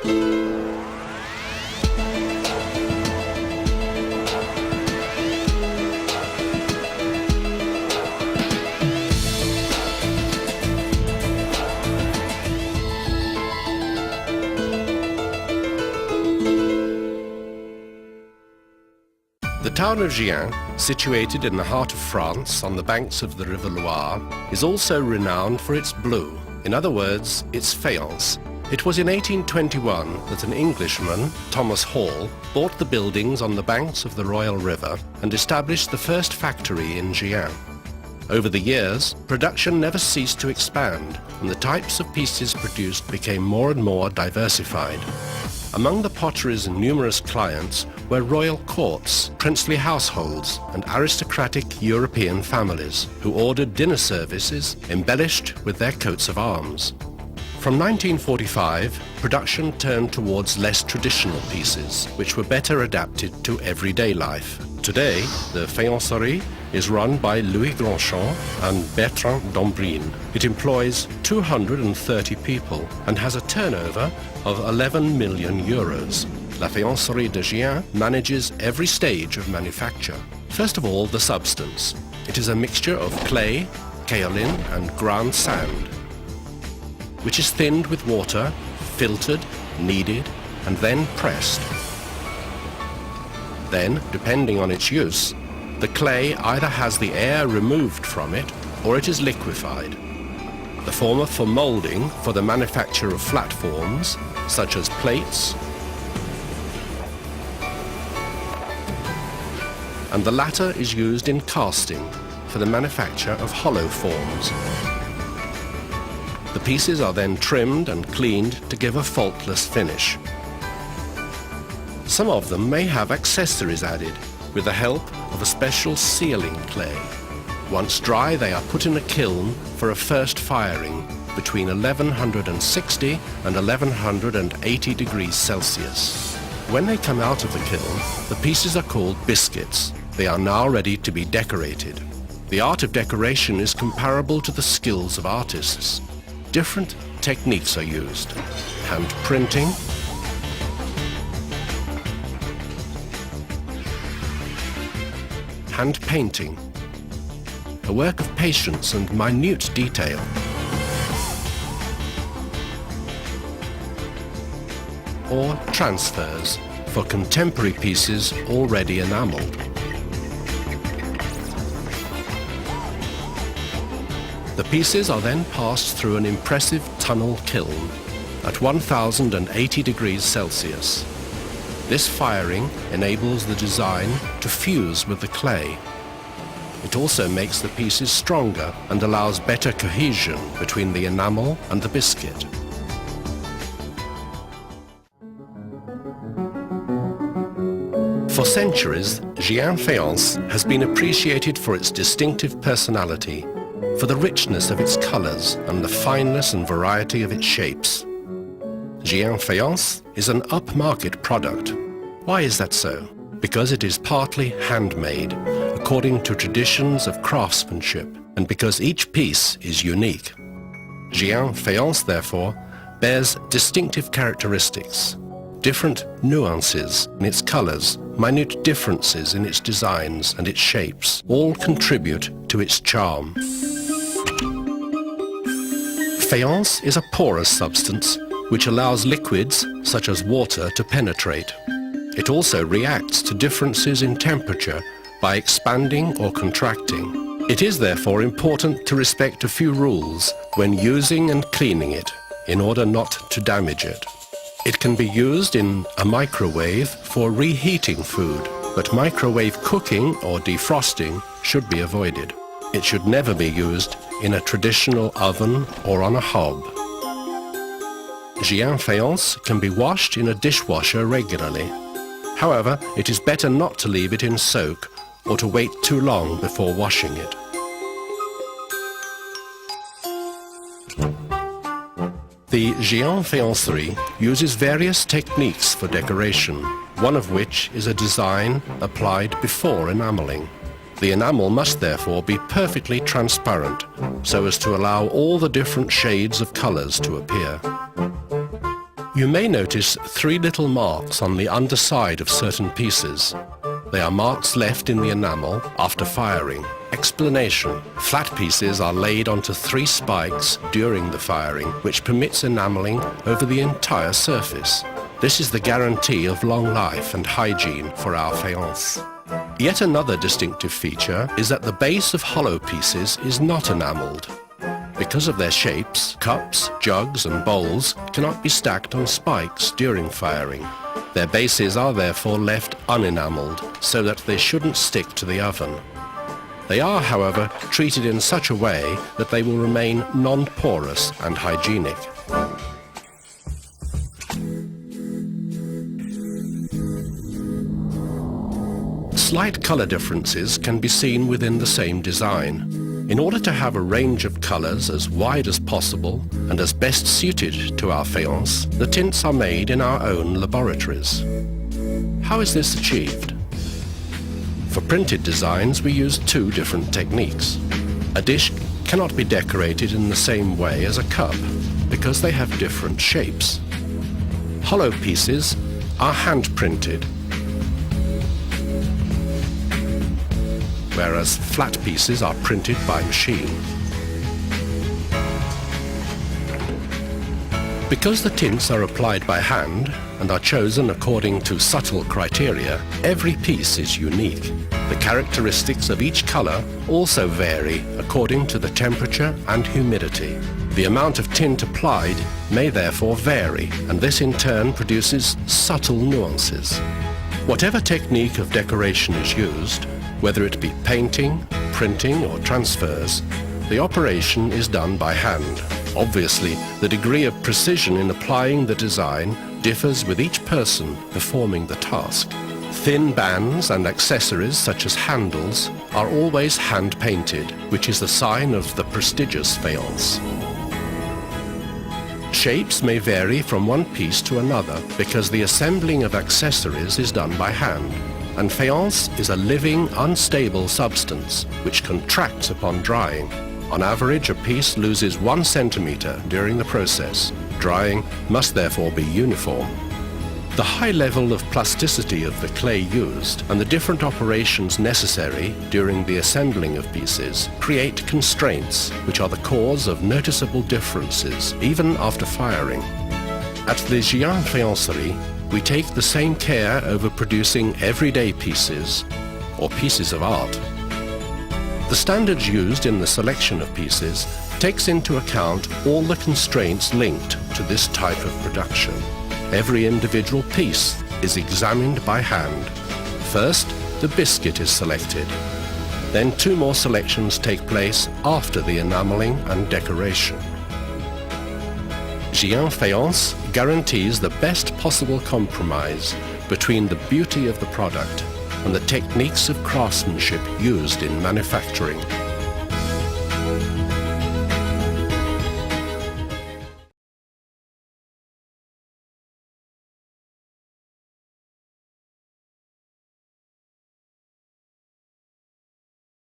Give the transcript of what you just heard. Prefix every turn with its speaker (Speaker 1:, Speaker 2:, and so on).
Speaker 1: The town of Gien, situated in the heart of France on the banks of the River Loire, is also renowned for its blue, in other words, its faience. It was in 1821 that an Englishman, Thomas Hall, bought the buildings on the banks of the Royal River and established the first factory in Gien. Over the years, production never ceased to expand, and the types of pieces produced became more and more diversified. Among the pottery's numerous clients were royal courts, princely households, and aristocratic European families who ordered dinner services embellished with their coats of arms. From 1945, production turned towards less traditional pieces, which were better adapted to everyday life. Today, the faïencerie is run by Louis Grandchamp and Bertrand Dombrine. It employs 230 people and has a turnover of 11 million euros. La Faïencerie de Gien manages every stage of manufacture. First of all, the substance. It is a mixture of clay, kaolin and ground sand, which is thinned with water, filtered, kneaded, and then pressed. Then, depending on its use, the clay either has the air removed from it or it is liquefied. The former for moulding for the manufacture of flat forms, such as plates, and the latter is used in casting for the manufacture of hollow forms. The pieces are then trimmed and cleaned to give a faultless finish. Some of them may have accessories added with the help of a special sealing clay. Once dry, they are put in a kiln for a first firing between 1160 and 1180 degrees Celsius. When they come out of the kiln, the pieces are called biscuits. They are now ready to be decorated. The art of decoration is comparable to the skills of artists. Different techniques are used: hand printing, hand painting, a work of patience and minute detail, or transfers for contemporary pieces already enameled. The pieces are then passed through an impressive tunnel kiln at 1080 degrees Celsius. This firing enables the design to fuse with the clay. It also makes the pieces stronger and allows better cohesion between the enamel and the biscuit. For centuries, Gien Faience has been appreciated for its distinctive personality, for the richness of its colors and the fineness and variety of its shapes. Gien Faience is an upmarket product. Why is that so? Because it is partly handmade, according to traditions of craftsmanship, and because each piece is unique. Gien Faience, therefore, bears distinctive characteristics, different nuances in its colors, minute differences in its designs and its shapes, all contribute to its charm. Faience is a porous substance which allows liquids, such as water, to penetrate. It also reacts to differences in temperature by expanding or contracting. It is therefore important to respect a few rules when using and cleaning it in order not to damage it. It can be used in a microwave for reheating food, but microwave cooking or defrosting should be avoided. It should never be used in a traditional oven or on a hob. Gien Faience can be washed in a dishwasher regularly. However, it is better not to leave it in soak or to wait too long before washing it. The Gien Faiencerie uses various techniques for decoration, one of which is a design applied before enameling. The enamel must therefore be perfectly transparent, so as to allow all the different shades of colors to appear. You may notice 3 little marks on the underside of certain pieces. They are marks left in the enamel after firing. Explanation: flat pieces are laid onto 3 spikes during the firing, which permits enameling over the entire surface. This is the guarantee of long life and hygiene for our faience. Yet another distinctive feature is that the base of hollow pieces is not enameled. Because of their shapes, cups, jugs and bowls cannot be stacked on spikes during firing. Their bases are therefore left unenameled so that they shouldn't stick to the oven. They are, however, treated in such a way that they will remain non-porous and hygienic. Slight color differences can be seen within the same design. In order to have a range of colors as wide as possible and as best suited to our faience, the tints are made in our own laboratories. How is this achieved? For printed designs, we use 2 different techniques. A dish cannot be decorated in the same way as a cup because they have different shapes. Hollow pieces are hand-printed, whereas flat pieces are printed by machine. Because the tints are applied by hand and are chosen according to subtle criteria, every piece is unique. The characteristics of each color also vary according to the temperature and humidity. The amount of tint applied may therefore vary, and this in turn produces subtle nuances. Whatever technique of decoration is used, whether it be painting, printing or transfers, the operation is done by hand. Obviously, the degree of precision in applying the design differs with each person performing the task. Thin bands and accessories such as handles are always hand-painted, which is a sign of the prestigious faience. Shapes may vary from one piece to another because the assembling of accessories is done by hand. And faience is a living, unstable substance which contracts upon drying. On average, a piece loses 1 centimeter during the process. Drying must therefore be uniform. The high level of plasticity of the clay used and the different operations necessary during the assembling of pieces create constraints which are the cause of noticeable differences even after firing. At the Gien Faïencerie, we take the same care over producing everyday pieces, or pieces of art. The standards used in the selection of pieces takes into account all the constraints linked to this type of production. Every individual piece is examined by hand. First, the biscuit is selected. Then 2 more selections take place after the enameling and decoration. Gien Faïence guarantees the best possible compromise between the beauty of the product and the techniques of craftsmanship used in manufacturing.